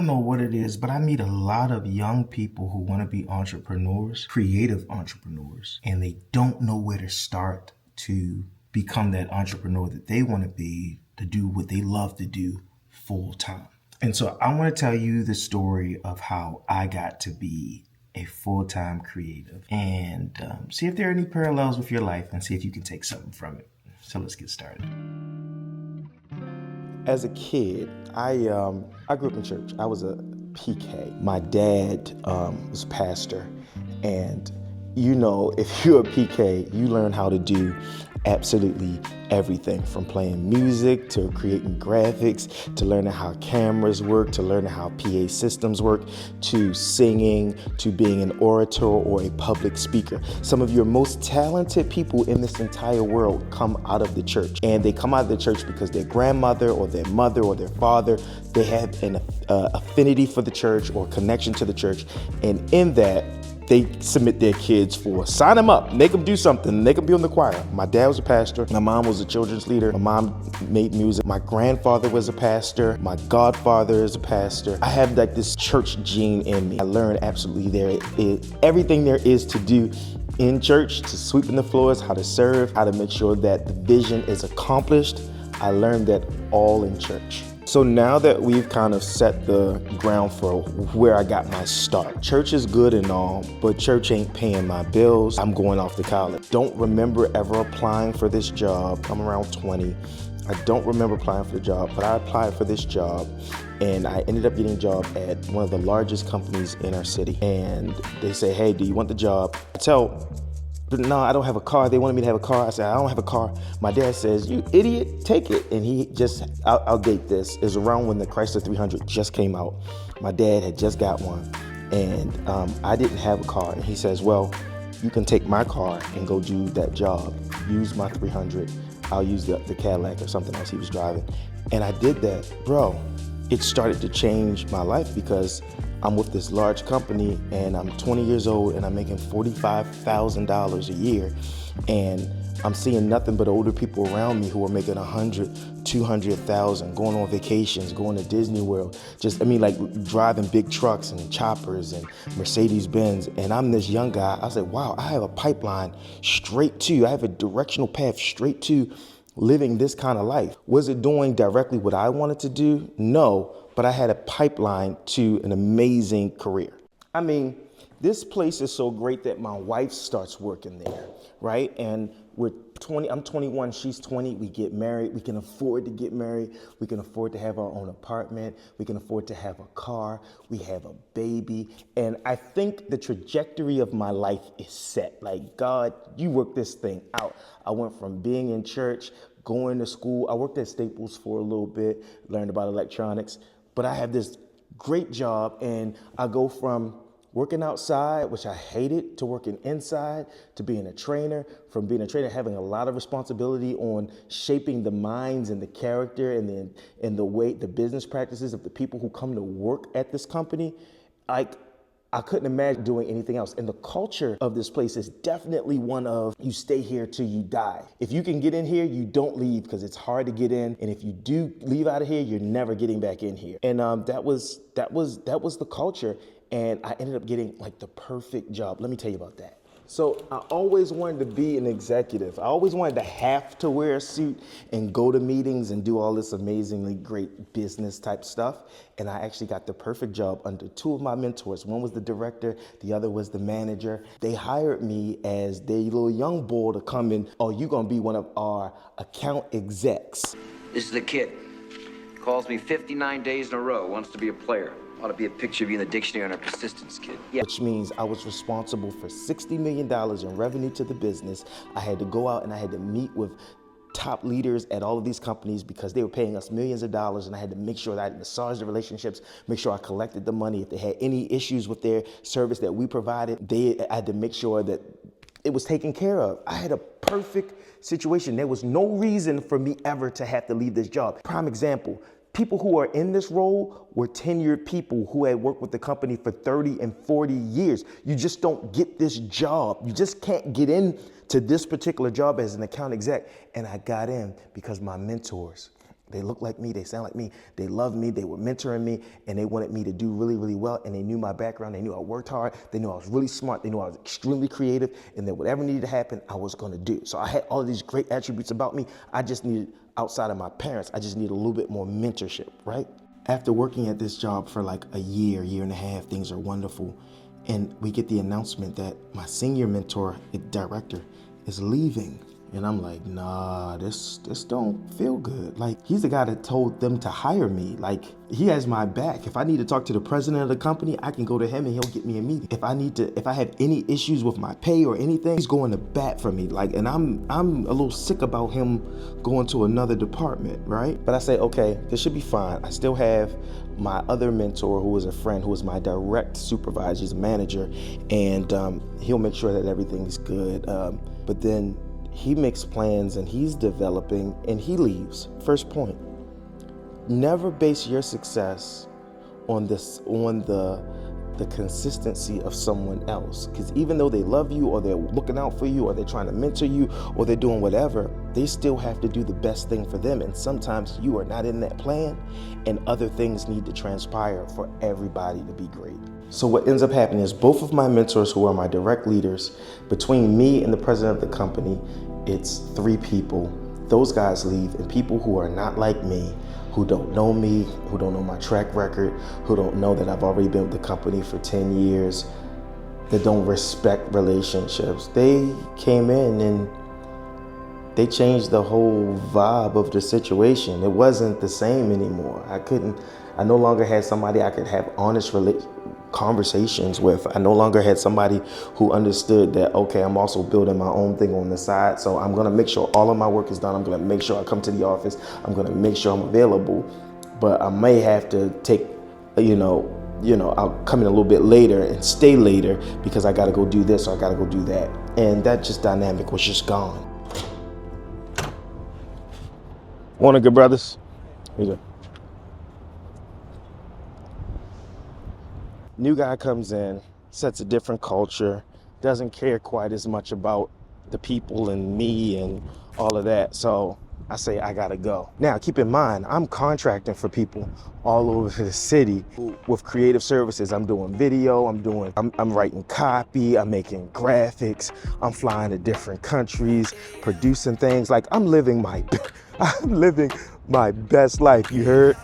know what it is, but I meet a lot of young people who want to be entrepreneurs, creative entrepreneurs, and they don't know where to start to become that entrepreneur that they want to be, to do what they love to do full time. And so I want to tell you the story of how I got to be a full-time creative and see if there are any parallels with your life and see if you can take something from it. So let's get started. As a kid, I grew up in church. I was a PK. My dad was a pastor, and you know, if you're a PK, you learn how to do absolutely everything, from playing music to creating graphics, to learning how cameras work, to learning how PA systems work, to singing, to being an orator or a public speaker. Some of your most talented people in this entire world come out of the church, and they come out of the church because their grandmother or their mother or their father, they have an affinity for the church or connection to the church, and in that, they submit their kids for, sign them up, make them do something, make them be on the choir. My dad was a pastor, my mom was a children's leader, my mom made music, my grandfather was a pastor, my godfather is a pastor. I have like this church gene in me. I learned absolutely everything there is to do in church, to sweeping the floors, how to serve, how to make sure that the vision is accomplished. I learned that all in church. So now that we've kind of set the ground for where I got my start, church is good and all, but church ain't paying my bills. I'm going off to college. Don't remember ever applying for this job. I'm around 20. I don't remember applying for the job, but I applied for this job and I ended up getting a job at one of the largest companies in our city. And they say, hey, do you want the job? But no, I don't have a car. They wanted me to have a car. I said, I don't have a car. My dad says, you idiot, take it. And he just, I'll date this, is around when the Chrysler 300 just came out. My dad had just got one, and I didn't have a car. And he says, well, you can take my car and go do that job. Use my 300. I'll use the Cadillac or something else he was driving. And I did that. Bro, it started to change my life because I'm with this large company and I'm 20 years old and I'm making $45,000 a year. And I'm seeing nothing but older people around me who are making 100, 200,000, going on vacations, going to Disney World. Like driving big trucks and choppers and Mercedes-Benz. And I'm this young guy. I said, wow, I have a pipeline I have a directional path straight to living this kind of life. Was it doing directly what I wanted to do? No. But I had a pipeline to an amazing career. I mean, this place is so great that my wife starts working there, right? And I'm 21, she's 20, we get married, we can afford to get married, we can afford to have our own apartment, we can afford to have a car, we have a baby, and I think the trajectory of my life is set. Like, God, you work this thing out. I went from being in church, going to school, I worked at Staples for a little bit, learned about electronics, but I have this great job, and I go from working outside, which I hated, to working inside, to being a trainer, from being a trainer, having a lot of responsibility on shaping the minds and the character and the business practices of the people who come to work at this company. I couldn't imagine doing anything else. And the culture of this place is definitely one of, you stay here till you die. If you can get in here, you don't leave because it's hard to get in. And if you do leave out of here, you're never getting back in here. And that was the culture. And I ended up getting like the perfect job. Let me tell you about that. So I always wanted to be an executive. I always wanted to have to wear a suit and go to meetings and do all this amazingly great business type stuff. And I actually got the perfect job under two of my mentors. One was the director, the other was the manager. They hired me as their little young bull to come in. Oh, you're gonna be one of our account execs. This is the kid. Calls me 59 days in a row, wants to be a player. Ought to be a picture of you in the dictionary on our persistence kid. Yeah. Which means I was responsible for $60 million in revenue to the business. I had to go out and I had to meet with top leaders at all of these companies because they were paying us millions of dollars, and I had to make sure that I massaged the relationships, make sure I collected the money. If they had any issues with their service that we provided, I had to make sure that it was taken care of. I had a perfect situation. There was no reason for me ever to have to leave this job. Prime example, people who are in this role were tenured people who had worked with the company for 30 and 40 years. You just don't get this job. You just can't get in to this particular job as an account exec. And I got in because my mentors They look like me, they sound like me, they love me, they were mentoring me, and they wanted me to do really, really well, and they knew my background, they knew I worked hard, they knew I was really smart, they knew I was extremely creative, and that whatever needed to happen, I was gonna do. So I had all of these great attributes about me. I just needed, outside of my parents, I just needed a little bit more mentorship, right? After working at this job for like a year and a half, things are wonderful, and we get the announcement that my senior mentor, director, is leaving. And I'm like, nah, this don't feel good. Like, he's the guy that told them to hire me. Like, he has my back. If I need to talk to the president of the company, I can go to him and he'll get me a meeting. If I have any issues with my pay or anything, he's going to bat for me. Like, and I'm a little sick about him going to another department, right? But I say, okay, this should be fine. I still have my other mentor, who is a friend, who is my direct supervisor, he's a manager, and he'll make sure that everything's good. But then he makes plans and he's developing and he leaves. First point, never base your success on the consistency of someone else. Because even though they love you, or they're looking out for you, or they're trying to mentor you, or they're doing whatever, they still have to do the best thing for them. And sometimes you are not in that plan, and other things need to transpire for everybody to be great. So what ends up happening is both of my mentors, who are my direct leaders, between me and the president of the company, it's 3 people. Those guys leave, and people who are not like me, who don't know me, who don't know my track record, who don't know that I've already been with the company for 10 years, that don't respect relationships, they came in and they changed the whole vibe of the situation. It wasn't the same anymore. I no longer had somebody I could have honest conversations with. I no longer had somebody who understood that, okay, I'm also building my own thing on the side, so I'm gonna make sure all of my work is done. I'm gonna make sure I come to the office. I'm gonna make sure I'm available, but I may have to take, I'll come in a little bit later and stay later because I gotta go do this or I gotta go do that. And that just dynamic was just gone. Morning, good brothers. Here you go. New guy comes in, sets a different culture, doesn't care quite as much about the people and me and all of that. So I say, I gotta go. Now, keep in mind, I'm contracting for people all over the city with creative services. I'm doing video, I'm writing copy, I'm making graphics, I'm flying to different countries, producing things. Like, I'm living my best life, you heard?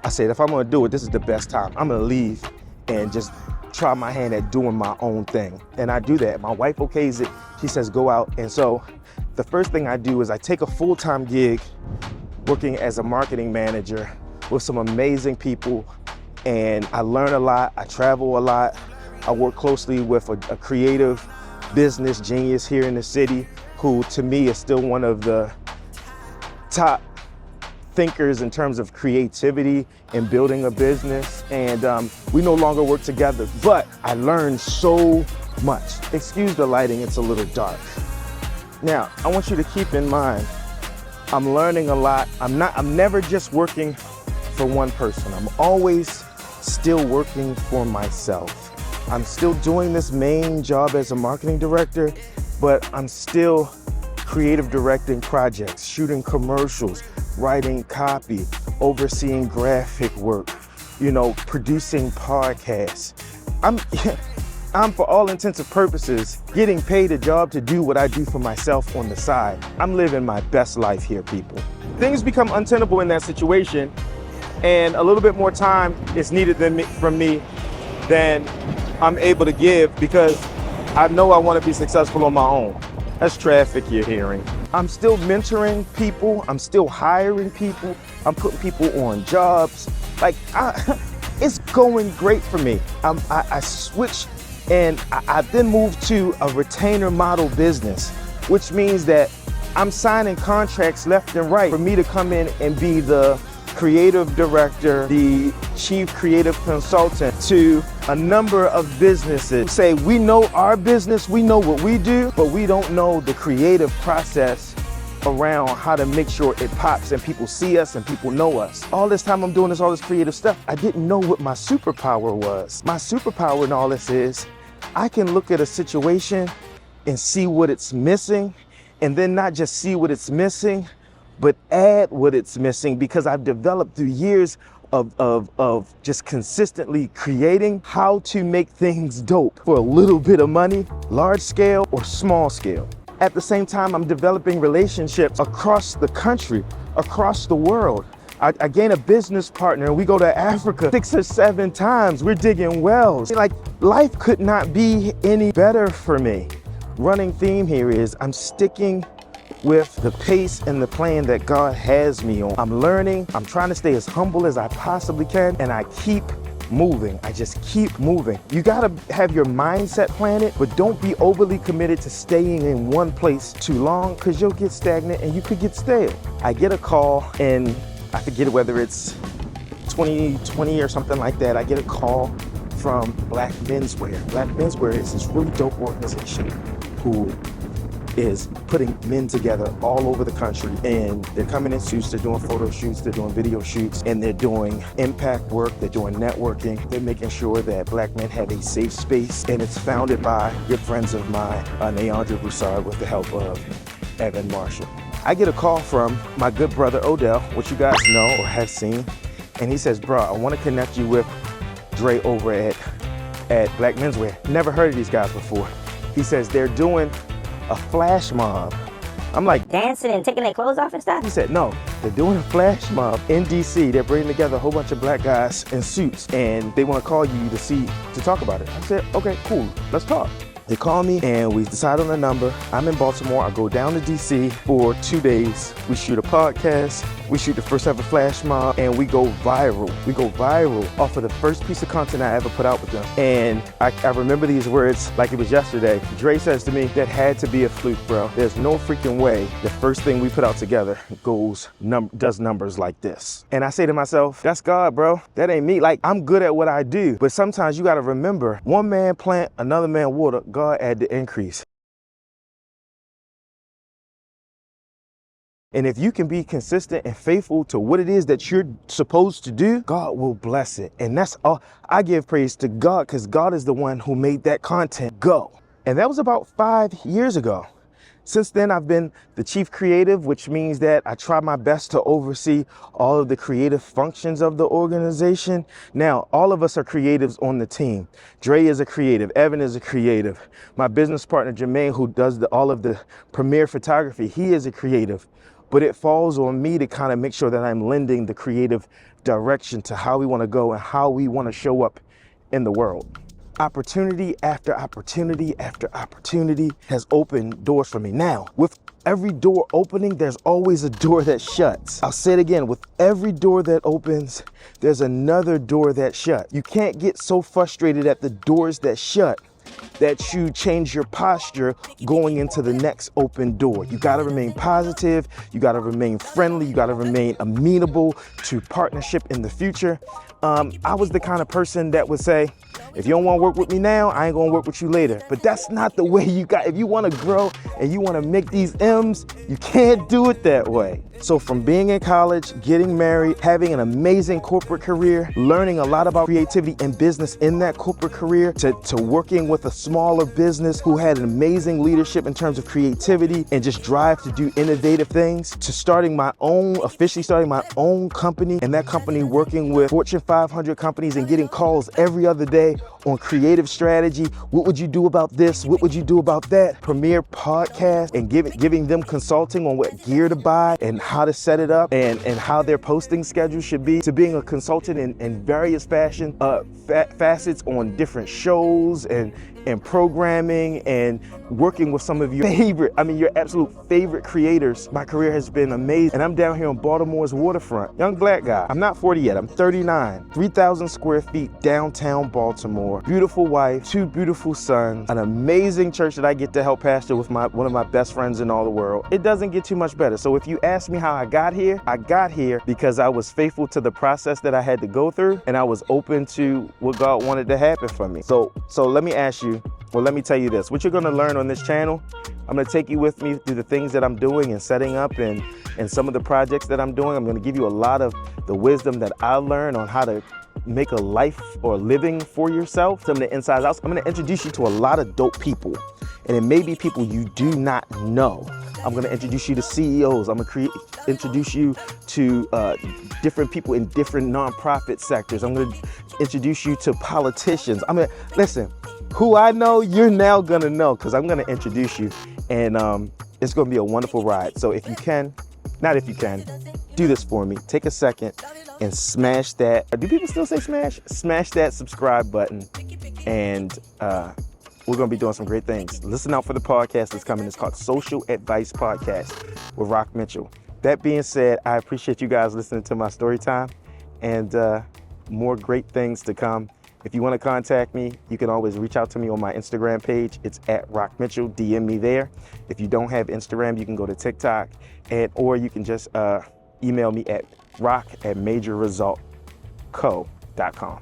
I said, if I'm gonna do it, this is the best time. I'm gonna leave and just try my hand at doing my own thing. And I do that. My wife okays it. She says, go out. And so the first thing I do is I take a full-time gig working as a marketing manager with some amazing people. And I learn a lot. I travel a lot. I work closely with a creative business genius here in the city, who to me is still one of the top thinkers in terms of creativity and building a business. And we no longer work together, but I learned so much. Excuse the lighting, it's a little dark. Now, I want you to keep in mind, I'm learning a lot. I'm never just working for one person. I'm always still working for myself. I'm still doing this main job as a marketing director, but I'm still creative directing projects, shooting commercials, writing copy, overseeing graphic work, producing podcasts. I'm for all intents and purposes getting paid a job to do what I do for myself on the side. I'm living my best life here, people. Things become untenable in that situation, and a little bit more time is needed from me than I'm able to give, because I know I want to be successful on my own. That's traffic you're hearing. I'm still mentoring people. I'm still hiring people. I'm putting people on jobs. It's going great for me. I switched, and I then moved to a retainer model business, which means that I'm signing contracts left and right for me to come in and be the creative director, the chief creative consultant to a number of businesses. Say, we know our business, we know what we do, but we don't know the creative process around how to make sure it pops and people see us and people know us. All this time I'm doing all this creative stuff, I didn't know what my superpower was. My superpower in all this is I can look at a situation and see what it's missing, and then not just see what it's missing, but add what it's missing, because I've developed through years of just consistently creating how to make things dope for a little bit of money, large scale or small scale. At the same time, I'm developing relationships across the country, across the world. I gain a business partner and we go to Africa 6 or 7 times. We're digging wells. Like, life could not be any better for me. Running theme here is I'm sticking with the pace and the plan that God has me on. I'm learning, I'm trying to stay as humble as I possibly can, and I keep moving. I just keep moving. You gotta have your mindset planted, but don't be overly committed to staying in one place too long, because you'll get stagnant and you could get stale. I get a call, and I forget whether it's 2020 or something like that. I get a call from Black Menswear. Black Menswear is this really dope organization who is putting men together all over the country, and they're coming in suits, they're doing photo shoots, they're doing video shoots, and they're doing impact work, they're doing networking, they're making sure that Black men have a safe space, and it's founded by good friends of mine, Neandra Broussard, with the help of Evan Marshall. I get a call from my good brother Odell, which you guys know or have seen, and he says, bro, I want to connect you with Dre over at Black Menswear. Never heard of these guys before. He says they're doing a flash mob. I'm like, dancing and taking their clothes off and stuff? he said, no, they're doing a flash mob in DC. They're bringing together a whole bunch of black guys in suits, and they want to call you to talk about it. I said, okay, cool, let's talk. They call me and we decide on a number. I'm in Baltimore. I go down to DC for 2 days. We shoot a podcast. We shoot the first ever flash mob, and we go viral. We go viral off of the first piece of content I ever put out with them. And I remember these words like it was yesterday. Dre says to me, that had to be a fluke, bro. There's no freaking way the first thing we put out together does numbers like this. And I say to myself, that's God, bro. That ain't me. Like, I'm good at what I do. But sometimes you got to remember, one man plant, another man water, God add the increase. And if you can be consistent and faithful to what it is that you're supposed to do, God will bless it. And that's all. I give praise to God, because God is the one who made that content go. And that was about 5 years ago. Since then, I've been the chief creative, which means that I try my best to oversee all of the creative functions of the organization. Now, all of us are creatives on the team. Dre is a creative. Evan is a creative. My business partner, Jermaine, who does all of the premiere photography, he is a creative. But it falls on me to kind of make sure that I'm lending the creative direction to how we want to go and how we want to show up in the world. Opportunity after opportunity after opportunity has opened doors for me. Now, with every door opening, there's always a door that shuts. I'll say it again, with every door that opens, there's another door that shuts. You can't get so frustrated at the doors that shut that you change your posture going into the next open door. You gotta remain positive, you gotta remain friendly, you gotta remain amenable to partnership in the future. I was the kind of person that would say, if you don't want to work with me now, I ain't gonna work with you later. But that's not the way you got. If you want to grow and you want to make these M's, you can't do it that way. So from being in college, getting married, having an amazing corporate career, learning a lot about creativity and business in that corporate career, to working with a smaller business who had an amazing leadership in terms of creativity and just drive to do innovative things, to officially starting my own company, and that company working with Fortune 500 companies and getting calls every other day on creative strategy. What would you do about this? What would you do about that? Premiere podcast and giving them consulting on what gear to buy and how to set it up and how their posting schedule should be, to being a consultant in various facets on different shows and programming and working with some of your absolute favorite creators. My career has been amazing. And I'm down here on Baltimore's waterfront. Young black guy. I'm not 40 yet, I'm 39. 3,000 square feet, downtown Baltimore. Beautiful wife, 2 beautiful sons, an amazing church that I get to help pastor with one of my best friends in all the world. It doesn't get too much better. So if you ask me how I got here because I was faithful to the process that I had to go through, and I was open to what God wanted to happen for me. So let me ask you, well, let me tell you this. What you're gonna learn on this channel, I'm gonna take you with me through the things that I'm doing and setting up and some of the projects that I'm doing. I'm gonna give you a lot of the wisdom that I learned on how to make a life or living for yourself, some of the insides out. I'm gonna introduce you to a lot of dope people. And it may be people you do not know, I'm gonna introduce you to CEOs. I'm gonna introduce you to different people in different nonprofit sectors. I'm gonna introduce you to politicians. Listen, who I know, you're now gonna know, because I'm gonna introduce you, and it's gonna be a wonderful ride. So if you can, do this for me. Take a second and smash that. Do people still say smash? Smash that subscribe button, and we're gonna be doing some great things. Listen out for the podcast that's coming. It's called Social Advice Podcast with Rock Mitchell. That being said, I appreciate you guys listening to my story time, and more great things to come. If you want to contact me, you can always reach out to me on my Instagram page. It's @Rock Mitchell. DM me there. If you don't have Instagram, you can go to TikTok, or you can just email me at rock@majorresultco.com.